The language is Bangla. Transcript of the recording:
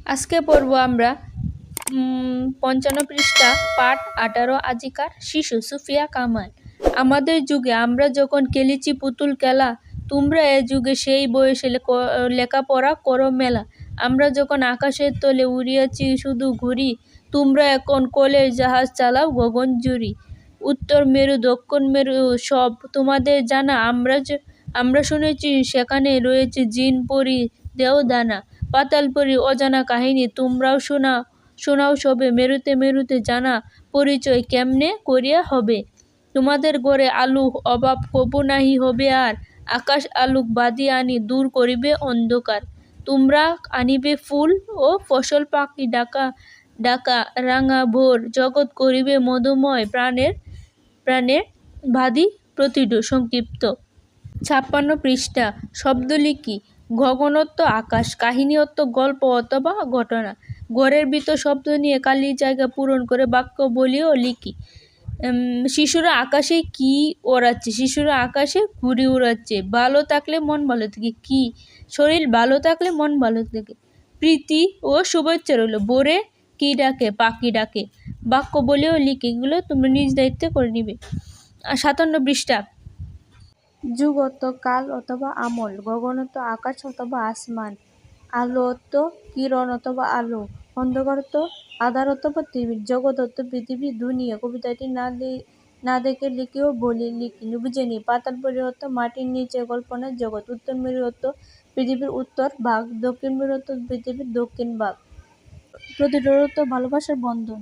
আজকে পড়ব আমরা ৫৫ পৃষ্ঠা পাঠ ১৮ আজিকার শিশু সুফিয়া কামাল। আমাদের যুগে আমরা যখন খেলেছি পুতুল খেলা, তোমরা এ যুগে সেই বয়সে লেখাপড়া করো মেলা। আমরা যখন আকাশের তলে উড়িয়েছি শুধু ঘুরি, তোমরা এখন কলের জাহাজ চালাও গগন জুড়ি। উত্তর মেরু দক্ষিণ মেরু সব তোমাদের জানা, আমরা শুনেছি সেখানে রয়েছে জিন পরি দেওদানা। পাতালপুরী অজানা কাহিনী তোমরাও শোনাও সবে, মেরুতে মেরুতে জানা পরিচয় কেমনে করিয়া হবে। তোমাদের ঘরে আলো অভাব কবু নাহি হবে আর, আকাশ আলোক বাঁধি আনি দূর করিবে অন্ধকার। তোমরা আনিবে ফুল ও ফসল পাখি ডাকা ডাকা রাঙা ভোর, জগৎ করিবে মধুময় প্রাণের বাদী প্রতিটো সংক্ষিপ্ত। ৫৬ পৃষ্ঠা শব্দ লিখি। গগনত্ব আকাশ, কাহিনী অর্থ গল্প অথবা ঘটনা। ঘরের ভিতর শব্দ নিয়ে খালি জায়গা পূরণ করে বাক্য বলিও লিখি। শিশুরা আকাশে কি ওড়াচ্ছে? শিশুরা আকাশে ঘুড়ি উড়াচ্ছে। ভালো থাকলে মন ভালো থাকে। কি? শরীর ভালো থাকলে মন ভালো থাকে। প্রীতি ও শুভেচ্ছা রইল। ভোরে কি ডাকে? পাখি ডাকে। বাক্য বলিও লিখি। এগুলো তুমি নিজ দায়িত্বে করে নিবে। ৫৭ পৃষ্ঠা যুগ অর্থ কাল অথবা আমল, গগনত্ব আকাশ অথবা আসমান, আলো অর্থ কিরণ অথবা আলো, অন্ধকার অর্থ আধার অথবা টিভি, জগৎ অর্থ পৃথিবী দুনিয়া। কবিতাটি না দেখে লিখেও বলি লিখি বুঝে নি। পাতালপুরী অর্থ মাটির নিচে কল্পনার জগৎ। উত্তর মেরু অর্থ পৃথিবীর উত্তর ভাগ, দক্ষিণ মেরু অর্থ পৃথিবীর দক্ষিণ ভাগ। প্রতিটার অর্থ ভালোবাসার বন্ধন।